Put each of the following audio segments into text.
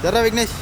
జరా విఘ్నేష్.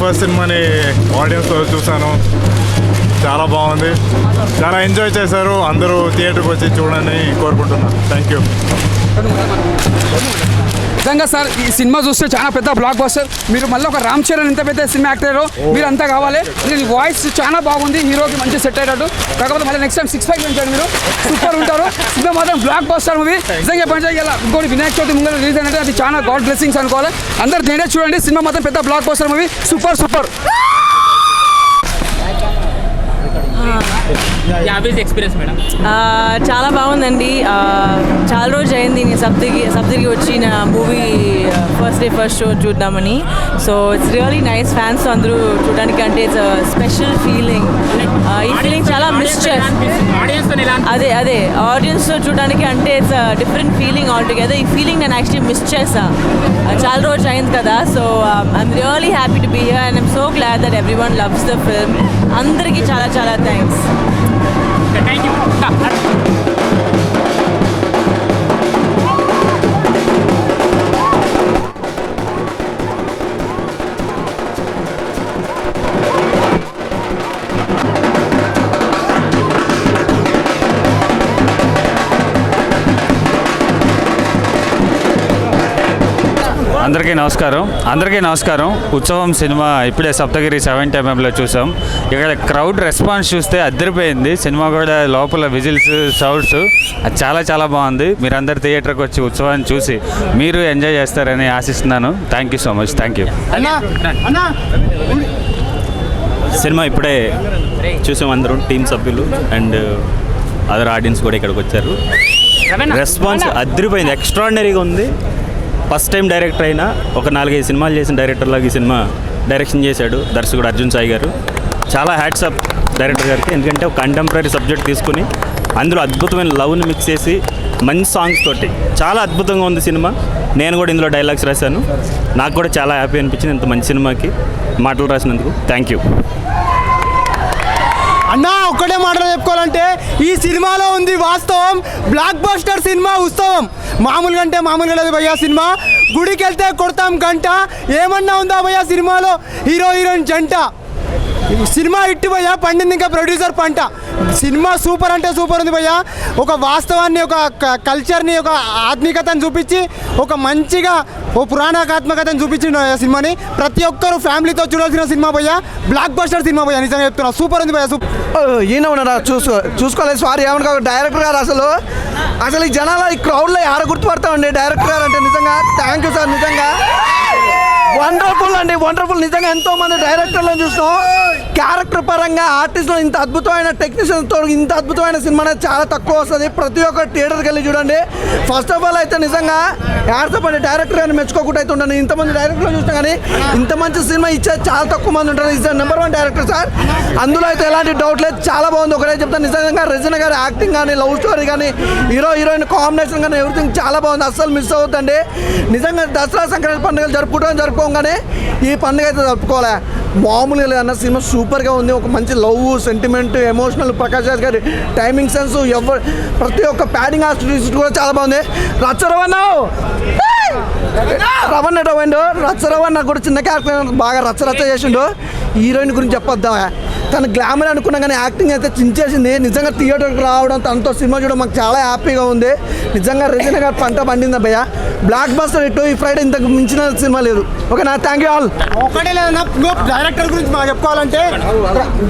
ఫస్ట్ సినిమాని ఆడియన్స్తో చూశాను, చాలా బాగుంది, చాలా ఎంజాయ్ చేశారు. అందరూ థియేటర్కి వచ్చి చూడని కోరుకుంటున్నాను. Thank you. నిజంగా సార్ ఈ సినిమా చూస్తే చాలా పెద్ద బ్లాక్ బస్టర్. మీరు మళ్ళీ ఒక రామ్ చరణ్ ఎంత పెద్ద సినిమా యాక్టర్ మీరు అంతా కావాలి. వాయిస్ చాలా బాగుంది, హీరోకి మంచి సెట్ అయ్యాడు. కాకపోతే మళ్ళీ నెక్స్ట్ టైం 6 పెంచండి, మీరు సూపర్ ఉంటారు. సినిమా మాత్రం బ్లాక్ బస్టర్ మూవీ. నిజంగా పంచాయి ఇలా ఇంకోటి వినాయక చవితి ముందు రిలీజ్ అంటే అది చాలా గాడ్ బ్లెస్సింగ్స్ అనుకోవాలి. అందరు నేనే చూడండి, సినిమా మాత్రం పెద్ద blockbuster movie. Super super. Experience madam చాలా బాగుందండి. చాలా రోజు అయింది నేను సప్తగిరి వచ్చిన మూవీ ఫస్ట్ షో చూద్దామని. So it's really nice. Fans అందరూ చూడడానికి అంటే ఇట్స్ స్పెషల్ ఫీలింగ్. ఈ ఫీలింగ్ చాలా మిస్ అదే ఆడియన్స్తో చూడడానికి అంటే it's different feeling all together. ఈ ఫీలింగ్ నేను యాక్చువల్లీ మిస్ చేసా, చాలా రోజు అయింది కదా. So I'm really happy to be here and I'm so glad that everyone loves the film. అందరికీ చాలా చాలా థ్యాంక్స్. Thank you. అందరికీ నమస్కారం. ఉత్సవం సినిమా ఇప్పుడే సప్తగిరి 7 mm చూసాం. ఇక్కడ క్రౌడ్ రెస్పాన్స్ చూస్తే అద్దరిపోయింది. సినిమా కూడా లోపల విజిల్స్, సౌండ్స్ అది చాలా చాలా బాగుంది. మీరందరు థియేటర్కి వచ్చి ఉత్సవాన్ని చూసి మీరు ఎంజాయ్ చేస్తారని ఆశిస్తున్నాను. Thank you so much. Thank you. Cinema ఇప్పుడే చూసాం అందరం, టీం సభ్యులు అండ్ అదర్ ఆడియన్స్ కూడా ఇక్కడికి వచ్చారు. రెస్పాన్స్ అదిరిపోయింది, ఎక్స్ట్రాడినరీగా ఉంది. ఫస్ట్ టైం డైరెక్టర్ అయినా ఒక 4-5 సినిమాలు చేసిన డైరెక్టర్ లాగా ఈ సినిమా డైరెక్షన్ చేశాడు దర్శకుడు అర్జున్ సాయి గారు. చాలా హ్యాట్స్ అప్ డైరెక్టర్ గారికి, ఎందుకంటే ఒక కంటెంపరీ సబ్జెక్ట్ తీసుకుని అందులో అద్భుతమైన లవ్ని మిక్స్ చేసి మంచి సాంగ్స్ తోటి చాలా అద్భుతంగా ఉంది సినిమా. నేను కూడా ఇందులో డైలాగ్స్ రాశాను, నాకు కూడా చాలా హ్యాపీ అనిపించింది ఇంత మంచి సినిమాకి మాటలు రాసినందుకు. థ్యాంక్ యూ అన్న. ఒక్కటే మాటలు చెప్పుకోవాలంటే ఈ సినిమాలో ఉంది వాస్తవం, బ్లాక్ బస్టర్ సినిమా ఉత్సవం. మామూలుగా అంటే మామూలుగా లేదు భయ్యా సినిమా. గుడికి వెళ్తే కొడతాం గంట, ఏమన్నా ఉందా భయ్యా సినిమాలో హీరో హీరోయిన్ జంట. సినిమా హిట్ భయ్యా, పండింది ఇంకా ప్రొడ్యూసర్ పంట. సినిమా సూపర్ అంటే సూపర్ ఉంది భయ్యా. ఒక వాస్తవాన్ని, ఒక కల్చర్ని, ఒక ఆత్మీకతను చూపించి, ఒక మంచిగా ఓ పురాణాత్మకతను చూపించిన సినిమాని ప్రతి ఒక్కరు ఫ్యామిలీతో చూడాల్సిన సినిమా భయ్యా. బ్లాక్ బస్టర్ సినిమా భయ్యా, నిజంగా చెప్తున్నా సూపర్ ఉంది భయ్యా. ఈయన ఉన్నాడా చూసుకోలేదు సారీ ఏమన్నా డైరెక్టర్ గారు అసలు ఈ జనాల ఈ క్రౌడ్లో ఆడ గుర్తుపడతామండి డైరెక్టర్ గారు అంటే. నిజంగా థ్యాంక్ యూ సార్, నిజంగా వండర్ఫుల్ అండి, వండర్ఫుల్. నిజంగా ఎంతో మంది డైరెక్టర్లను చూసినాం, క్యారెక్టర్ పరంగా ఆర్టిస్టులు ఇంత అద్భుతమైన టెక్నీషియన్స్తో ఇంత అద్భుతమైన సినిమా అనేది చాలా తక్కువ వస్తుంది. ప్రతి ఒక్క థియేటర్కి వెళ్ళి చూడండి. ఫస్ట్ ఆఫ్ ఆల్ అయితే నిజంగా యాడ్సప్ అండి, డైరెక్టర్ గారిని మెచ్చుకోకుండా అయితే ఉంటాను. ఇంతమంది డైరెక్టర్లు చూసినా కానీ ఇంత మంచి సినిమా ఇచ్చేది చాలా తక్కువ మంది ఉంటారు. ఈజ్ నెంబర్ 1 డైరెక్టర్ సార్, అందులో అయితే ఎలాంటి డౌట్ లేదు. చాలా బాగుంది. ఒకటే చెప్తాను, నిజంగా రెజినా గారి యాక్టింగ్ కానీ, లవ్ స్టోరీ కానీ, హీరో హీరోయిన్ కాంబినేషన్ కానీ ఎవ్రీథింగ్ చాలా బాగుంది. అస్సలు మిస్ అవుతుందండి. నిజంగా దసరా సంక్రాంతి పండుగలు జరుపుకోగానే ఈ పండుగ అయితే జరుపుకోలే, మామూలుగా లేదన్న. సినిమా సూపర్గా ఉంది. ఒక మంచి love, sentiment, emotional. Prakash Raj గారి టైమింగ్ సెన్స్, ప్రతి ఒక్క ప్యాడింగ్ ఆర్టిస్ట్ కూడా చాలా బాగుంది. రచ్చరవణ కూడా చిన్న క్యారెక్టర్ బాగా రచ్చరచ్చ చేసిండు. హీరోయిన్ గురించి చెప్పొద్దా, తన గ్లామర్ అనుకున్నా కానీ యాక్టింగ్ అయితే చించేసింది. నిజంగా థియేటర్కి రావడం, తనతో సినిమా చూడడం మాకు చాలా హ్యాపీగా ఉంది. నిజంగా రెజినా గారు పంట పండిందా భయ్య. బ్లాక్ బస్టర్ ఇటు ఈ ఫ్రైడే ఇంతకు మించిన సినిమా లేదు. ఓకేనా, థ్యాంక్ యూ ఆల్. ఒకటే లేదన్నా, డైరెక్టర్ గురించి మాకు చెప్పుకోవాలంటే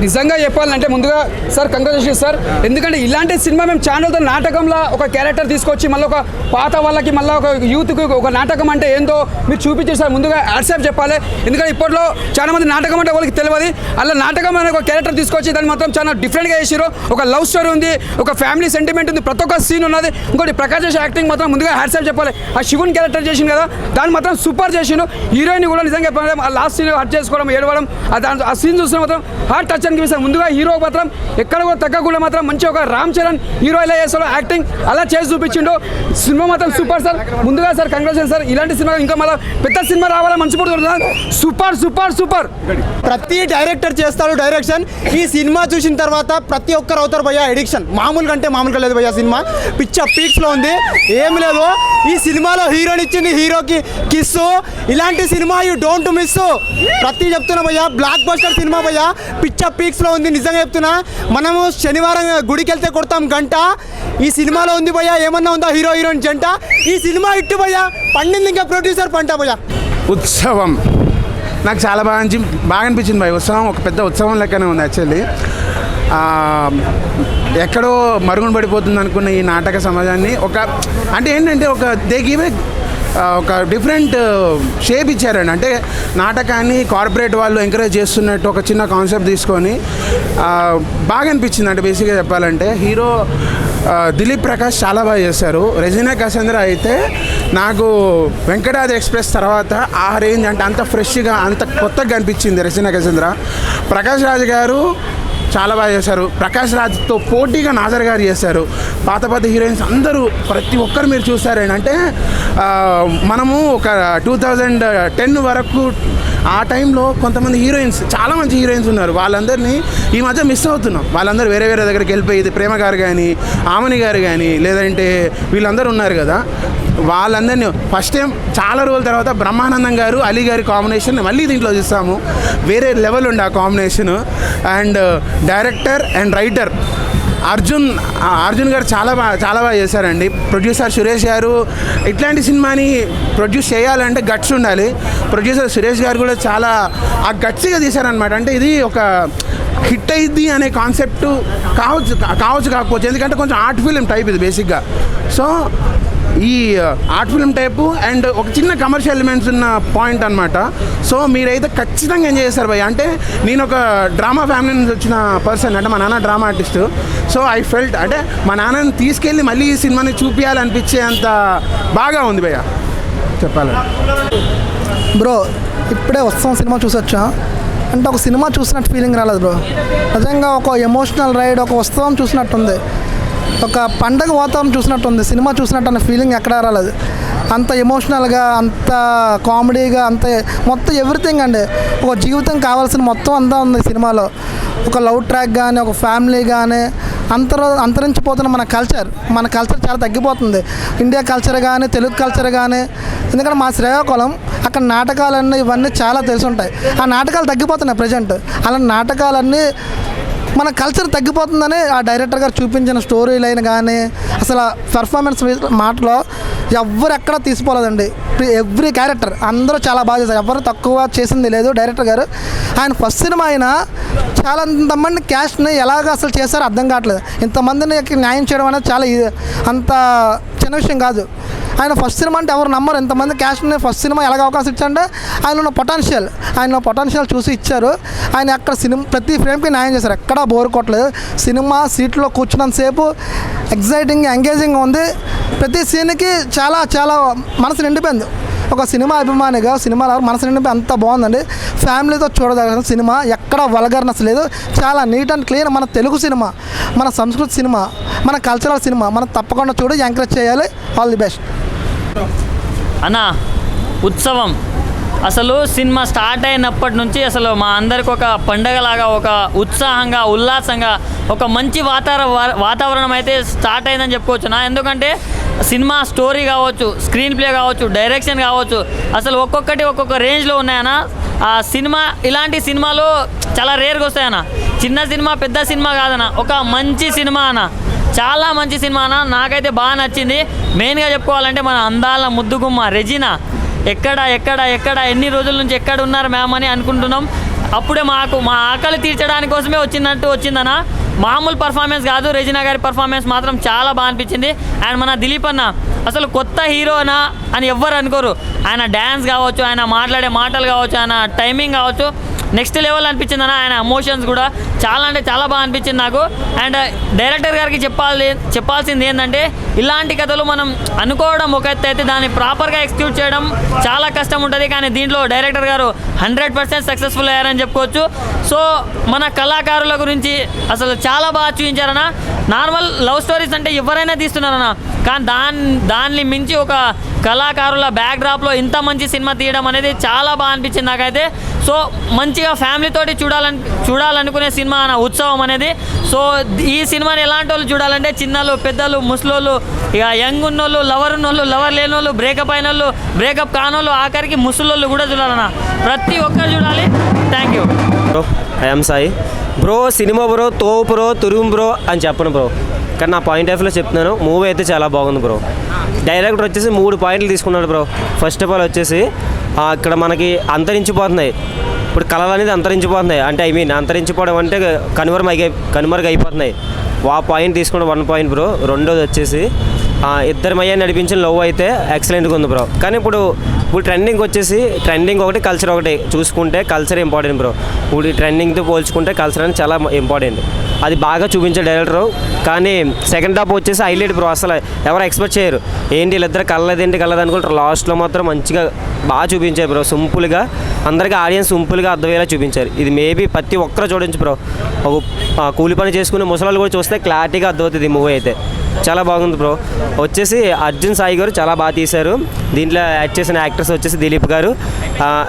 నిజంగా చెప్పాలంటే ముందుగా సార్ కంగ్రాచులేషన్స్ సార్. ఎందుకంటే ఇలాంటి సినిమా మేము ఛానల్తో నాటకంలో ఒక క్యారెక్టర్ తీసుకొచ్చి మళ్ళీ ఒక పాత వాళ్ళకి మళ్ళీ ఒక యూత్కి ఒక నాటకం అంటే ఏందో మీరు చూపించారు సార్. ముందుగా యాడ్సాప్ చెప్పాలి, ఎందుకంటే ఇప్పట్లో చాలా మంది నాటకం అంటే వాళ్ళకి తెలియదు. అలా నాటకం అనే ఒక క్యారెక్టర్ తీసుకొచ్చి దాన్ని మాత్రం చాలా డిఫరెంట్గా చేసారు. ఒక లవ్ స్టోరీ ఉంది, ఒక ఫ్యామిలీ సెంటిమెంట్ ఉంది, ప్రతి ఒక్క సీన్ ఉన్నది. ఇంకోటి ప్రకాష్ రాజ్ యాక్టింగ్ మాత్రం ముందుగా హ్యాట్సాప్ చెప్పాలి. ఆ శివుని క్యారెక్టర్ చేసిండు కదా, దాన్ని మాత్రం సూపర్ చేసిండు. హీరోయిన్ కూడా నిజంగా చెప్పాలి, ఆ లాస్ట్ సీన్ హట్ చేసుకోవడం, ఏడవడం, ఆ సీన్ చూస్తే మాత్రం హార్ట్ టచ్ అనిపిస్తుంది. ముందుగా హీరో మాత్రం ఎక్కడ కూడా తగ్గకుండా మాత్రం మంచి ఒక రామ్ చరణ్ హీరో ఎలా చేస్తాడో యాక్టింగ్ అలా చేసి చూపించిండు. సినిమా మాత్రం సూపర్ సార్. ముందుగా సార్ కంగ్రాచులేషన్ సార్. ఇలాంటి సినిమా ఇంకా మళ్ళీ పెద్ద సినిమా రావాలని మంచి పడుతుంది. Super super super. ప్రతి డైరెక్టర్ చేస్తాడు డైరెక్షన్. ఈ సినిమా చూసిన తర్వాత ప్రతి ఒక్కరు అవుతారు భయ్యా ఎడిక్షన్. మామూలుగా అంటే మామూలుగా లేదు భయ్యా. సినిమా పిచ్చ పీక్స్లో ఉంది, ఏం లేదు. ఈ సినిమాలో హీరోని ఇచ్చింది హీరోకి కిస్సు. ఇలాంటి సినిమా యూ డోంట్ మిస్. ప్రతి చెప్తున్నా భయ్యా, బ్లాక్ బస్టర్ సినిమా భయ్యా, పిచ్చ పీక్స్లో ఉంది. నిజంగా చెప్తున్నా, మనము శనివారం గుడికి వెళ్తే కొడతాం గంట. ఈ సినిమాలో ఉంది భయ్యా, ఏమన్నా ఉందా హీరో హీరోయిన్ జంట. ఈ సినిమా ఇట్టు భయ్యా, పండింది ఇంకా ప్రొడ్యూసర్ పంట భయ్యా. ఉత్సవం నాకు చాలా బాగా అనిపించింది భయ్. ఉత్సవం ఒక పెద్ద ఉత్సవం లెక్కనే ఉంది యాక్చువల్లీ. ఎక్కడో మరుగున పడిపోతుంది అనుకున్న ఈ నాటక సమాజాన్ని అంటే ఏంటంటే దే గివ్ ఒక డిఫరెంట్ షేప్ ఇచ్చారండి. అంటే నాటకాన్ని కార్పొరేట్ వాళ్ళు ఎంకరేజ్ చేస్తున్నట్టు ఒక చిన్న కాన్సెప్ట్ తీసుకొని బాగా అనిపించింది. అంటే బేసిక్గా చెప్పాలంటే హీరో దిలీప్ ప్రకాష్ చాలా బాగా చేశారు. రెజినా కసంద్ర అయితే నాకు వెంకటాద్రి ఎక్స్ప్రెస్ తర్వాత ఆ రేంజ్ అంటే అంత ఫ్రెష్గా అంత కొత్తగా అనిపించింది రెజినా కసంద్ర. ప్రకాష్ రాజ్ గారు చాలా బాగా చేశారు. ప్రకాష్ రాజ్తో పోటీగా నాజర్ గారు చేశారు. పాత హీరోయిన్స్ అందరూ ప్రతి ఒక్కరు మీరు చూస్తారండి. అంటే మనము ఒక 2010 వరకు ఆ టైంలో కొంతమంది హీరోయిన్స్, చాలా మంచి హీరోయిన్స్ ఉన్నారు. వాళ్ళందరినీ ఈ మధ్య మిస్ అవుతున్నాం. వాళ్ళందరూ వేరే వేరే దగ్గరికి వెళ్ళిపోయి, ప్రేమ గారు కానీ, ఆమని గారు కానీ, లేదంటే వీళ్ళందరూ ఉన్నారు కదా, వాళ్ళందరినీ ఫస్ట్ టైం చాలా రోజుల తర్వాత బ్రహ్మానందం గారు, అలీ గారి కాంబినేషన్ మళ్ళీ దీంట్లో చూస్తాము. వేరే లెవెల్ ఉండే ఆ combination. And director and writer Arjun గారు చాలా బాగా చేశారండి. ప్రొడ్యూసర్ సురేష్ గారు ఇట్లాంటి సినిమాని ప్రొడ్యూస్ చేయాలంటే గట్స్ ఉండాలి. ప్రొడ్యూసర్ సురేష్ గారు కూడా చాలా ఆ గట్స్గా తీశారనమాట. అంటే ఇది ఒక హిట్ అయ్యిద్ది అనే కాన్సెప్ట్ కావచ్చు కాకపోవచ్చు, ఎందుకంటే కొంచెం ఆర్ట్ ఫిలిం టైప్ ఇది బేసిక్గా. సో ఈ ఆర్ట్ ఫిల్మ్ టైపు అండ్ ఒక చిన్న కమర్షియల్ ఎలిమెంట్స్ ఉన్న పాయింట్ అనమాట. సో మీరైతే ఖచ్చితంగా ఎంజాయ్ చేస్తారు భయ్య. అంటే నేను ఒక డ్రామా ఫ్యామిలీ నుంచి వచ్చిన పర్సన్, అంటే మా నాన్న drama artist. So I felt అంటే మా నాన్నని తీసుకెళ్ళి మళ్ళీ ఈ సినిమాని చూపించాలనిపించే అంత బాగా ఉంది భయ్య చెప్పాలంటే. బ్రో ఇప్పుడే ఉత్సవం సినిమా చూసొచ్చా, అంటే ఒక సినిమా చూసినట్టు ఫీలింగ్ రాలేదు బ్రో. నిజంగా ఒక ఎమోషనల్ రైడ్, ఒక ఉత్సవం చూసినట్టుంది, ఒక పండగ వాతావరణం చూసినట్టుంది. సినిమా చూసినట్టు అన్న ఫీలింగ్ ఎక్కడా రాలేదు. అంత ఎమోషనల్గా, అంత కామెడీగా, అంత మొత్తం ఎవ్రీథింగ్ అండి. ఒక జీవితం కావాల్సిన మొత్తం అంతా ఉంది సినిమాలో. ఒక లవ్ ట్రాక్ కానీ, ఒక ఫ్యామిలీ కానీ, అంతరించిపోతున్న మన కల్చర్ చాలా తగ్గిపోతుంది. ఇండియా కల్చర్ కానీ, తెలుగు కల్చర్ కానీ. ఎందుకంటే మా శ్రీకాకుళం అక్కడ నాటకాలన్నీ ఇవన్నీ చాలా తెలిసి ఉంటాయి. ఆ నాటకాలు తగ్గిపోతున్నాయి ప్రజెంట్. అలాంటి నాటకాలన్నీ మన కల్చర్ తగ్గిపోతుందని ఆ డైరెక్టర్ గారు చూపించిన స్టోరీ లైన్ కానీ, అసలు పెర్ఫార్మెన్స్ మాటలో ఎవ్వరు ఎక్కడ తీసిపోలేదండి. ఎవ్రీ క్యారెక్టర్ అందరూ చాలా బాగా చేశారు, ఎవరు తక్కువ చేసింది లేదు డైరెక్టర్ గారు. ఆయన ఫస్ట్ సినిమా అయినా చాలా ఇంతమంది క్యాస్ట్ని ఎలాగ అసలు చేశారో అర్థం కావట్లేదు. ఇంతమందిని న్యాయం చేయడం అనేది చాలా అంత చిన్న విషయం కాదు. ఆయన ఫస్ట్ సినిమా అంటే ఎవరు నమ్మరు. ఇంతమంది క్యాస్ట్ని ఫస్ట్ సినిమా ఎలాగ అవకాశం ఇచ్చారంటే ఆయన పొటెన్షియల్ చూసి ఇచ్చారు. ఆయన అక్కడ ప్రతి ఫ్రేమ్కి న్యాయం చేశారు, ఎక్కడా బోర్ కొట్టలేదు. సినిమా సీట్లో కూర్చున్నంతసేపు ఎగ్జైటింగ్, ఎంగేజింగ్గా ఉంది. ప్రతి సీన్కి చాలా చాలా మనసు నిండిపోయింది. ఒక సినిమా అభిమానిగా సినిమాలో మనసు నిండిపోయి అంత బాగుందండి. ఫ్యామిలీతో చూడదగిన సినిమా, ఎక్కడ వల్గర్నెస్ లేదు, చాలా నీట్ అండ్ క్లీన్. మన తెలుగు సినిమా, మన సంస్కృతి సినిమా, మన కల్చరల్ సినిమా మనం తప్పకుండా చూడి ఎంకరేజ్ చేయాలి. ఆల్ ది బెస్ట్ అన్న. ఉత్సవం అసలు సినిమా స్టార్ట్ అయినప్పటి నుంచి అసలు మా అందరికి ఒక పండగలాగా, ఒక ఉత్సాహంగా, ఉల్లాసంగా, ఒక మంచి వాతావరణం అయితే స్టార్ట్ అయిందని చెప్పుకోవచ్చు నా. ఎందుకంటే సినిమా స్టోరీ కావచ్చు, స్క్రీన్ ప్లే కావచ్చు, డైరెక్షన్ కావచ్చు, అసలు ఒక్కొక్కటి ఒక్కొక్క రేంజ్లో ఉన్నాయన్న. ఆ సినిమా ఇలాంటి సినిమాలు చాలా రేర్గా వస్తాయన్న. చిన్న సినిమా పెద్ద సినిమా కాదన్న, ఒక మంచి సినిమా అన్న, చాలా మంచి సినిమా అన్న. నాకైతే బాగా నచ్చింది. మెయిన్గా చెప్పుకోవాలంటే మన అందాల ముద్దుగుమ్మ రెజినా ఎక్కడ ఎన్ని రోజుల నుంచి ఎక్కడ ఉన్నారు మ్యామ్ అని అనుకుంటున్నాం. అప్పుడే మా ఆకలి తీర్చడానికి కోసమే వచ్చిందన్న. మామూలు పర్ఫార్మెన్స్ కాదు, రెజినా గారి పర్ఫార్మెన్స్ మాత్రం చాలా బాగా అనిపించింది. అండ్ మన దిలీప్ అన్న అసలు కొత్త హీరోనా అని ఎవ్వరు అనుకోరు. ఆయన డ్యాన్స్ కావచ్చు, ఆయన మాట్లాడే మాటలు కావచ్చు, ఆయన టైమింగ్ కావచ్చు, నెక్స్ట్ లెవెల్ అనిపించింది అన్న. ఆయన ఎమోషన్స్ కూడా చాలా అంటే చాలా బాగా అనిపించింది నాకు. అండ్ డైరెక్టర్ గారికి చెప్పాల్సింది ఏంటంటే ఇలాంటి కథలు మనం అనుకోవడం ఒక ఎత్తు అయితే దాన్ని ప్రాపర్గా ఎగ్జిక్యూట్ చేయడం చాలా కష్టం ఉంటుంది. కానీ దీంట్లో డైరెక్టర్ గారు 100% సక్సెస్ఫుల్ అయ్యారని చెప్పుకోవచ్చు. సో మన కళాకారుల గురించి అసలు చాలా బాగా చూపించారన్న. నార్మల్ లవ్ స్టోరీస్ అంటే ఎవరైనా తీస్తున్నారన్న, కానీ దాన్ని మించి ఒక కళాకారుల బ్యాక్డ్రాప్లో ఇంత మంచి సినిమా తీయడం అనేది చాలా బాగా అనిపించింది నాకైతే. సో మంచిగా ఫ్యామిలీతోటి చూడాలనుకునే సినిమా అన్న ఉత్సవం అనేది. సో ఈ సినిమాని ఎలాంటి వాళ్ళు చూడాలంటే చిన్నలు, పెద్దలు, ముసలోళ్ళు, ఇక యంగ్ ఉన్నోళ్ళు, లవర్ ఉన్నోళ్ళు, లవర్ లేని వాళ్ళు, బ్రేకప్ అయిన వాళ్ళు, బ్రేకప్ కానోళ్ళు, ఆఖరికి ముసలోళ్ళు కూడా చూడాలన్న. ప్రతి ఒక్కరు చూడాలి. Thank you bro. I'm Sai bro. Cinema bro, తోపు బ్రో, తురుము బ్రో అని చెప్పను బ్రో, కానీ నా పాయింట్ ఆఫ్ వ్యూలో చెప్తున్నాను. మూవీ అయితే చాలా బాగుంది బ్రో. డైరెక్టర్ వచ్చేసి 3 పాయింట్లు తీసుకున్నాడు బ్రో. ఫస్ట్ ఆఫ్ ఆల్ వచ్చేసి ఇక్కడ మనకి అంతరించిపోతున్నాయి ఇప్పుడు కళలు అనేది అంతరించిపోతున్నాయి. అంటే అంతరించిపోవడం అంటే కనుమరుగైపోతున్నాయి. ఆ పాయింట్ తీసుకున్న 1 పాయింట్ బ్రో. రెండోది వచ్చేసి ఇద్దరు మయ్య నడిపించిన లవ్ అయితే ఎక్సలెంట్గా ఉంది బ్రో. కానీ ఇప్పుడు ట్రెండింగ్ ఒకటి, కల్చర్ ఒకటి చూసుకుంటే కల్చర్ ఇంపార్టెంట్ బ్రో. ఇప్పుడు ట్రెండింగ్తో పోల్చుకుంటే కల్చర్ అనేది చాలా ఇంపార్టెంట్. అది బాగా చూపించే డైరెక్టరు. కానీ సెకండ్ హాఫ్ వచ్చేసి హైలైట్ బ్రో. అసలు ఎవరు ఎక్స్పెక్ట్ చేయరు, ఏంటి వీళ్ళిద్దరు కలలేదు అనుకుంటారు. లాస్ట్లో మాత్రం మంచిగా బాగా చూపించారు బ్రో. సింపుల్గా అందరికీ ఆడియన్స్ సింపుల్గా అర్థమయ్యేలా చూపించారు. ఇది మేబీ ప్రతి ఒక్కరు చూడొచ్చు బ్రో. ఒక కూలి పని చేసుకునే ముసలాళ్ళు కూడా చూస్తే క్లారిటీగా అర్థమవుతుంది ఈ మూవీ అయితే. చాలా బాగుంది బ్రో. వచ్చేసి అర్జున్ సాయి గారు చాలా బాగా తీశారు. దీంట్లో యాక్ట్ చేసిన యాక్టర్స్ వచ్చేసి దిలీప్ గారు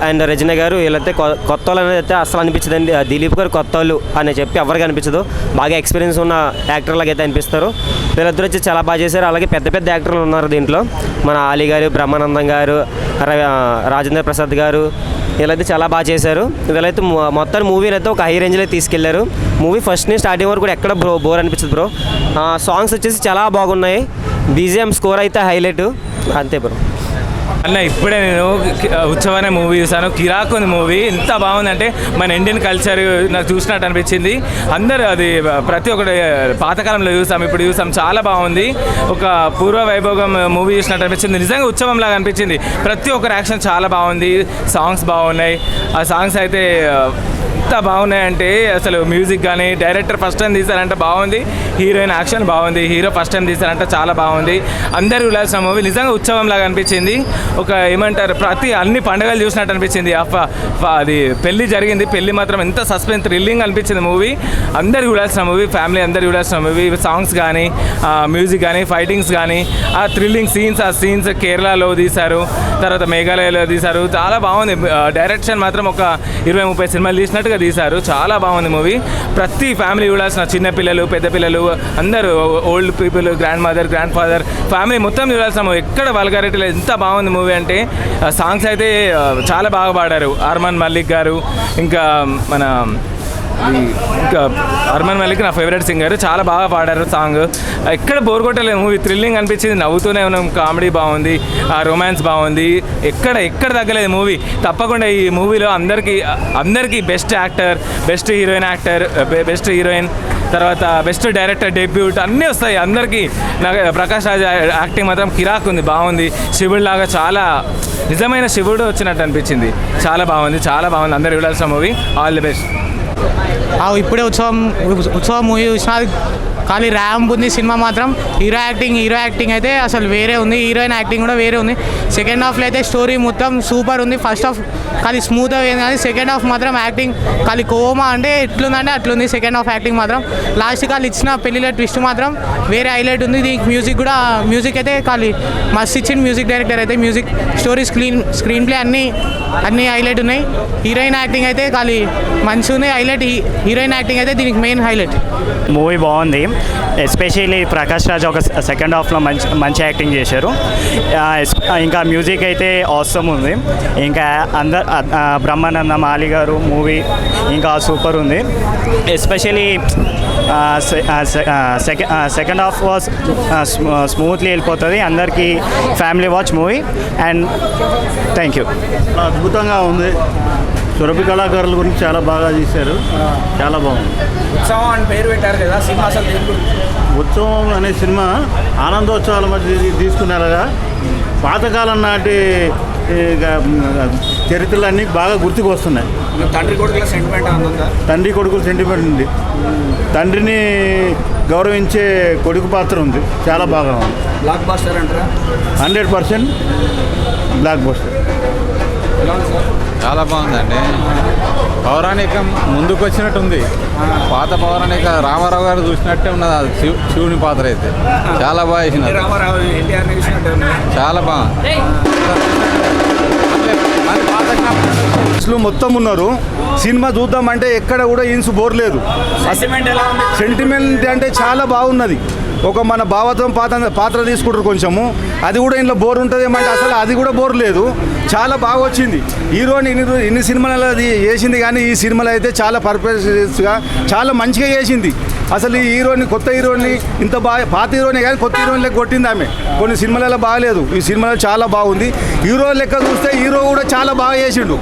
అండ్ రెజినా గారు. వీళ్ళైతే కొత్త వాళ్ళు అనేది అయితే అసలు అనిపించదండి. దిలీప్ గారు కొత్త వాళ్ళు అని చెప్పి ఎవరికి అనిపించదు, బాగా ఎక్స్పీరియన్స్ ఉన్న యాక్టర్లాగా అయితే అనిపిస్తారు. వీళ్ళిద్దరు వచ్చి చాలా బాగా చేశారు. అలాగే పెద్ద పెద్ద యాక్టర్లు ఉన్నారు దీంట్లో. మన ఆలీ గారు, బ్రహ్మానందం గారు, రాజేంద్ర ప్రసాద్ గారు, వీళ్ళైతే చాలా బాగా చేశారు. వీళ్ళైతే మొత్తం మూవీని అయితే ఒక హై రేంజ్లో తీసుకెళ్లారు. మూవీ ఫస్ట్ నుంచి స్టార్టింగ్ వరకు కూడా ఎక్కడ బోర్ అనిపించదు బ్రో. సాంగ్స్ వచ్చేసి చాలా బాగున్నాయి. బీజిఎం స్కోర్ అయితే హైలైట్. అంతే బ్రో. అన్న ఇప్పుడే నేను ఉత్సవం అనే మూవీ చూసాను. కిరాక్ ఉంది మూవీ. ఎంత బాగుందంటే మన ఇండియన్ కల్చర్ నాకు చూసినట్టు అనిపించింది. అందరూ అది ప్రతి ఒక్కటి పాతకాలంలో చూసాం, ఇప్పుడు చూసాం. చాలా బాగుంది. ఒక పూర్వ వైభోగం మూవీ చూసినట్టు అనిపించింది. నిజంగా ఉత్సవం లాగా అనిపించింది. ప్రతి ఒక్కరి యాక్షన్ చాలా బాగుంది. సాంగ్స్ బాగున్నాయి. ఆ సాంగ్స్ అయితే ఎంత బాగున్నాయంటే అసలు మ్యూజిక్ కానీ డైరెక్టర్ ఫస్ట్ టైం తీశారంటే బాగుంది. హీరోయిన్ యాక్షన్ బాగుంది. హీరో ఫస్ట్ టైం తీశారంటే చాలా బాగుంది. అందరూ చూడాల్సిన మూవీ. నిజంగా ఉత్సవం లాగా అనిపించింది. ఒక ఏమంటారు అన్ని పండుగలు చూసినట్టు అనిపించింది. అది పెళ్లి జరిగింది. పెళ్లి మాత్రం ఎంత సస్పెన్స్ థ్రిల్లింగ్ అనిపించింది మూవీ. అందరు చూడాల్సిన మూవీ. ఫ్యామిలీ అందరు చూడాల్సిన మూవీ. సాంగ్స్ కానీ మ్యూజిక్ కానీ ఫైటింగ్స్ కానీ ఆ థ్రిల్లింగ్ సీన్స్ కేరళలో తీశారు, తర్వాత మేఘాలయలో తీశారు. చాలా బాగుంది. డైరెక్షన్ మాత్రం ఒక 20-30 సినిమాలు తీసినట్టుగా తీశారు. చాలా బాగుంది మూవీ. ప్రతి ఫ్యామిలీ చూడాల్సిన, చిన్నపిల్లలు పెద్ద పిల్లలు అందరూ, old people, grand mother grand father family మొత్తం చూడాల్సిన మూవీ. ఎక్కడ వల్గారిటీ లేదు. ఎంత బాగుంది మూవీ అంటే సాంగ్స్ అయితే చాలా బాగా పాడారు. అర్మాన్ మల్లిక్ గారు, ఇంకా మన అర్మాన్ మల్లిక్ నా ఫేవరెట్ సింగర్. చాలా బాగా పాడారు సాంగ్. ఎక్కడ బోర్ కొట్టలేదు మూవీ. థ్రిల్లింగ్ అనిపించింది. నవ్వుతూనే ఉన్నాం. కామెడీ బాగుంది. రొమాన్స్ బాగుంది. ఎక్కడ తగ్గలేదు మూవీ. తప్పకుండా ఈ మూవీలో అందరికీ బెస్ట్ యాక్టర్, బెస్ట్ హీరోయిన్, తర్వాత బెస్ట్ డైరెక్టర్ డెబ్యూట్ అన్నీ వస్తాయి అందరికీ. నాకు ప్రకాష్ రాజ్ యాక్టింగ్ మాత్రం కిరాక్ ఉంది. బాగుంది. శివుడు లాగా చాలా నిజమైన శివుడు వచ్చినట్టు అనిపించింది. చాలా బాగుంది. అందరు చూడాల్సిన మూవీ. All the best. ఇప్పుడే ఉత్సవం మూవీ చూసిన. కానీ ర్యాంప్ ఉంది సినిమా మాత్రం. హీరో యాక్టింగ్ అయితే అసలు వేరే ఉంది. హీరోయిన్ యాక్టింగ్ కూడా వేరే ఉంది. సెకండ్ హాఫ్లో అయితే స్టోరీ మొత్తం సూపర్ ఉంది. ఫస్ట్ హాఫ్ కానీ స్మూత్ అయింది, కానీ సెకండ్ హాఫ్ మాత్రం యాక్టింగ్ కానీ కోమా అంటే ఎట్లుందంటే అట్లుంది. సెకండ్ హాఫ్ యాక్టింగ్ మాత్రం లాస్ట్ కాలు ఇచ్చిన పెళ్లిలో ట్విస్ట్ మాత్రం వేరే హైలైట్ ఉంది. దీనికి మ్యూజిక్ అయితే ఖాళీ మస్తు ఇచ్చింది మ్యూజిక్ డైరెక్టర్ అయితే. మ్యూజిక్ స్టోరీ స్క్రీన్ ప్లే అన్నీ హైలైట్ ఉన్నాయి. హీరోయిన్ యాక్టింగ్ అయితే ఖాళీ మంచిగా ఉంది. హైలైట్ హీరోయిన్ యాక్టింగ్ అయితే దీనికి మెయిన్ హైలైట్. మూవీ బాగుంది. ఎస్పెషల్లీ ప్రకాష్ రాజ్ ఒక సెకండ్ హాఫ్లో మంచి యాక్టింగ్ చేశారు. ఇంకా మ్యూజిక్ అయితే ఆసమ్ ఉంది. ఇంకా బ్రహ్మానంద మాలి గారు మూవీ ఇంకా సూపర్ ఉంది. Especially second half was smoothly వెళ్ళిపోతుంది. అందరికీ family watch movie. And thank you. అద్భుతంగా ఉంది. సురభి కళాకారుల గురించి చాలా బాగా చేశారు. చాలా బాగుంది. ఉత్సవం అని పేరు పెట్టారు కదా సినిమా. అసలు ఉత్సవం అనే సినిమా ఆనందోత్సవాల మధ్య తీసుకునేలాగా పాతకాలం నాటి చరిత్రలన్నీ బాగా గుర్తుకు వస్తున్నాయి. తండ్రి కొడుకుల సెంటిమెంట్ ఉంది. తండ్రిని గౌరవించే కొడుకు పాత్ర ఉంది. చాలా బాగా ఉంది. బ్లాక్ బస్టర్ అంటారా? 100% బ్లాక్ బస్టర్. చాలా బాగుందండి. పౌరాణికం ముందుకు వచ్చినట్టుంది. పాత పౌరాణిక రామారావు గారు చూసినట్టే ఉన్నది. అది శివుని పాత్ర అయితే చాలా బాగా వేసినారు. చాలా బాగుంది. మొత్తం ఉన్నారు. సినిమా చూద్దామంటే ఎక్కడ కూడా ఇన్సు బోర్ లేదు. సెంటిమెంట్ అంటే చాలా బాగున్నది. ఒక మన భావత్వం పాత్ర తీసుకుంటారు కొంచెము. అది కూడా ఇంట్లో బోర్ ఉంటుంది ఏమంటే అసలు అది కూడా బోర్ లేదు. చాలా బాగా వచ్చింది. హీరోని ఇన్ని సినిమాలు అది చేసింది, కానీ ఈ సినిమాలో అయితే చాలా పర్ఫెక్ట్గా చాలా మంచిగా చేసింది. అసలు ఈ హీరోని, కొత్త హీరోని ఇంత బాగా, పాత హీరోని కానీ కొత్త హీరోని లెక్క కొట్టింది ఆమె. కొన్ని సినిమాలలో బాగాలేదు, ఈ సినిమాలో చాలా బాగుంది. హీరో లెక్క చూస్తే హీరో కూడా చాలా బాగా చేసిండు.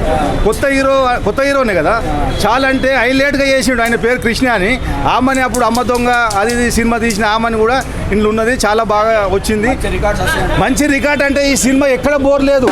కొత్త హీరోనే కదా, చాలా అంటే హైలైట్గా చేసిండు. ఆయన పేరు కృష్ణ అని. ఆమెని అప్పుడు అమ్మ దొంగ అది సినిమా తీసిన ఆమెని కూడా ఇంట్లో ఉన్నది. చాలా బాగా వచ్చింది. మంచి రికార్డ్ అంటే ఈ సినిమా ఎక్కడ బోర్ లేదు.